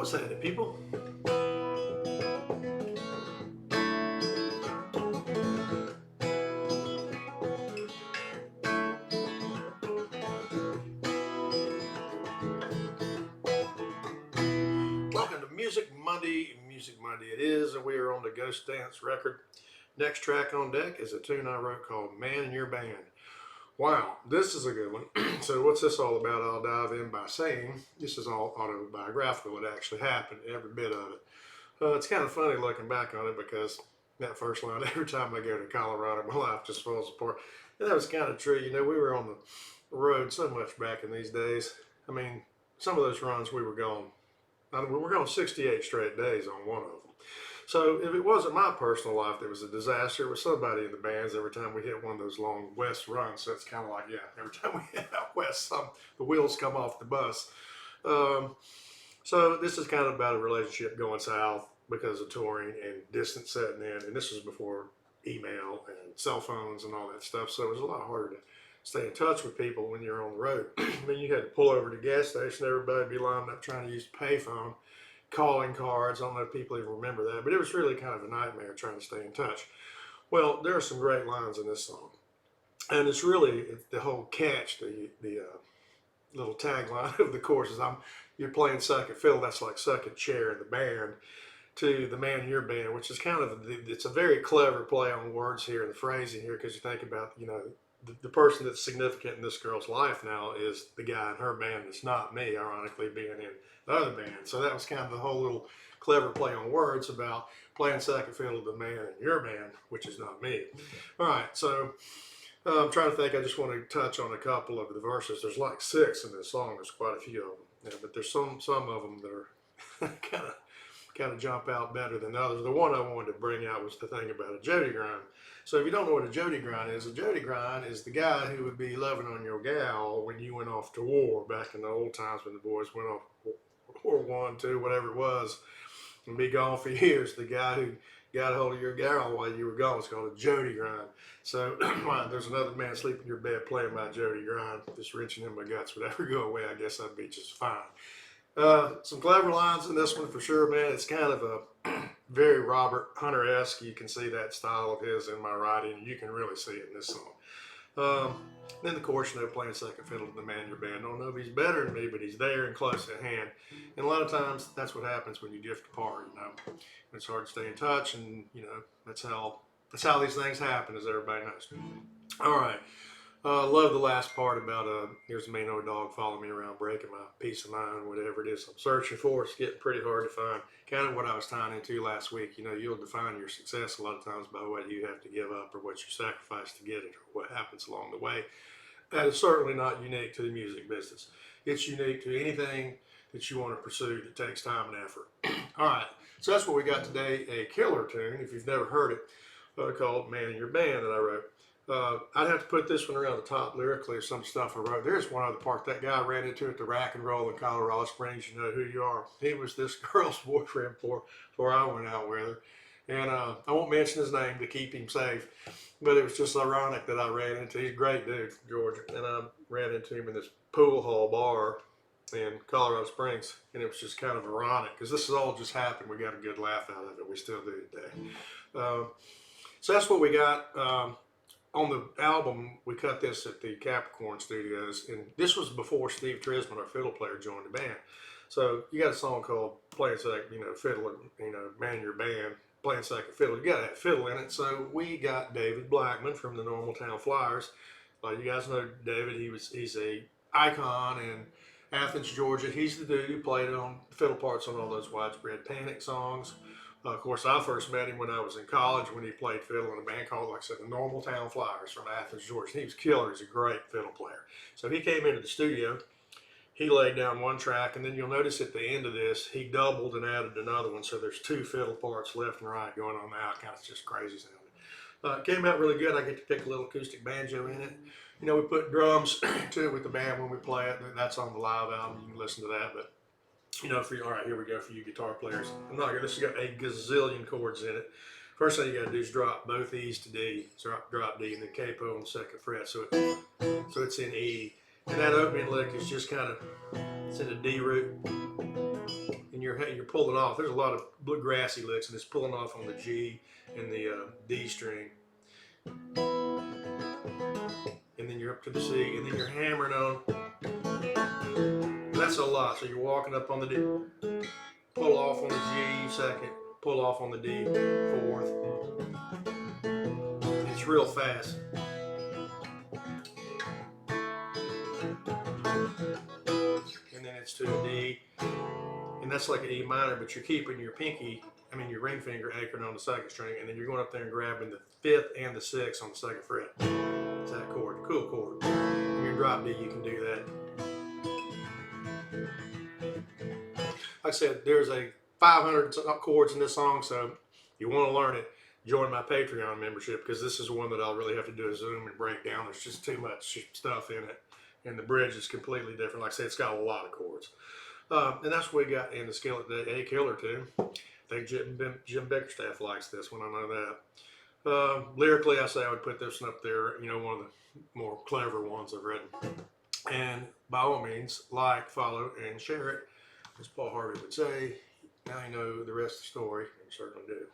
What's that, people? Welcome to Music Monday. Music Monday it is, and we are on the Ghost Dance record. Next track on deck is a tune I wrote called Man in Your Band. Wow, this is a good one. So what's this all about? I'll dive in by saying this is all autobiographical. It actually happened, every bit of it. It's kind of funny looking back on it because that first line, every time I go to Colorado, my life just falls apart. And that was kind of true. You know, we were on the road so much back in these days. I mean, some of those runs we were gone. I mean, we were gone 68 straight days on one of them. So if it wasn't my personal life that was a disaster, it was somebody in the bands every time we hit one of those long west runs. So it's kind of like, yeah, every time we hit out west, the wheels come off the bus. So this is kind of about a relationship going south because of touring and distance setting in. And this was before email and cell phones and all that stuff. So it was a lot harder to stay in touch with people when you're on the road. I mean, you had to pull over to the gas station, everybody would be lined up trying to use the payphone, calling cards. I don't know if people even remember that, but it was really kind of a nightmare trying to stay in touch. Well, there are some great lines in this song. And it's really the whole catch, the little tagline of the chorus is you're playing second fiddle, that's like second chair in the band, to the man in your band, which is kind of, it's a very clever play on words here and the phrasing here, because you think about, you know, the person that's significant in this girl's life now is the guy in her band that's not me, ironically being in the other band. So that was kind of the whole little clever play on words about playing second fiddle to the man in your band, which is not me. All right, so I'm trying to think. I just want to touch on a couple of the verses. There's like 6 in this song. There's quite a few of them, yeah, but there's some of them that are kind of jump out better than others. The one I wanted to bring out was the thing about a Jody grind. So if you don't know what a Jody grind is, a Jody grind is the guy who would be loving on your gal when you went off to war back in the old times when the boys went off War 1, 2, whatever it was, and be gone for years. The guy who got a hold of your gal while you were gone was called a Jody grind. So there's another man sleeping in your bed playing my Jody grind, just wrenching in my guts would ever go away. I guess I'd be just fine. Some clever lines in this one for sure, man. It's kind of a very Robert Hunter-esque. You can see that style of his in my writing, and you can really see it in this song. Then the chorus, you know, playing second fiddle to the man in your band. Don't know if he's better than me, but he's there and close at hand. And a lot of times that's what happens when you drift apart, you know. It's hard to stay in touch, and you know, that's how these things happen, as everybody knows. All right. Love the last part about here's a mean old dog following me around, breaking my peace of mind, whatever it is I'm searching for. It's getting pretty hard to find. Kind of what I was tying into last week. You know, you'll define your success a lot of times by what you have to give up or what you sacrifice to get it or what happens along the way. That is certainly not unique to the music business. It's unique to anything that you want to pursue that takes time and effort. All right, so that's what we got today, a killer tune, if you've never heard it, called Man in Your Band that I wrote. I'd have to put this one around the top lyrically of some stuff I wrote. There's one other part. That guy I ran into at the Rack and Roll in Colorado Springs. You know who you are. He was this girl's boyfriend before I went out with her. And I won't mention his name to keep him safe, but it was just ironic that I ran into, he's a great dude from Georgia, and I ran into him in this pool hall bar in Colorado Springs, and it was just kind of ironic because this has all just happened. We got a good laugh out of it. We still do today. So that's what we got. On the album, we cut this at the Capricorn Studios, and this was before Steve Trisman, our fiddle player, joined the band. So you got a song called Playing Second, you know, Fiddle, you know, Man in Your Band, Playing Second Fiddle. You got to have fiddle in it. So we got David Blackman from the Normal Town Flyers. You guys know David. He's a icon in Athens, Georgia. He's the dude who played on fiddle parts on all those Widespread Panic songs. Of course, I first met him when I was in college when he played fiddle in a band called, like I said, the Normal Town Flyers from Athens, Georgia. He was killer. He's a great fiddle player. So he came into the studio. He laid down one track, and then you'll notice at the end of this, he doubled and added another one. So there's 2 fiddle parts left and right going on the out. Kind of just crazy sounding. It came out really good. I get to pick a little acoustic banjo in it. You know, we put drums to it with the band when we play it. That's on the live album. You can listen to that, but you know, all right, here we go for you guitar players. This has got a gazillion chords in it. First thing you got to do is drop both E's to D, so drop D, and then capo on the 2nd fret, so it's in E. And that opening lick is just kind of, it's in a D root, and you're pulling off. There's a lot of grassy licks, and it's pulling off on the G and the D string, and then you're up to the C, and then you're hammering on. That's a lot. So you're walking up on the D, pull off on the G second, pull off on the D fourth. It's real fast. And then it's to a D, and that's like an E minor, but you're keeping your your ring finger anchored on the second string, and then you're going up there and grabbing the 5th and the 6th on the 2nd fret. It's that chord, cool chord. In your drop D, you can do that. Like I said, there's a 500 chords in this song, so you want to learn it, join my Patreon membership, because this is one that I'll really have to do a zoom and break down. There's just too much stuff in it, and the bridge is completely different. Like I said, it's got a lot of chords. And that's what we got in the Skillet A Killer too. I think Jim Bickerstaff likes this one, I know that. Lyrically, I say I would put this one up there, one of the more clever ones I've written. And by all means, like, follow, and share it. As Paul Harvey would say, now you know the rest of the story, and you certainly do.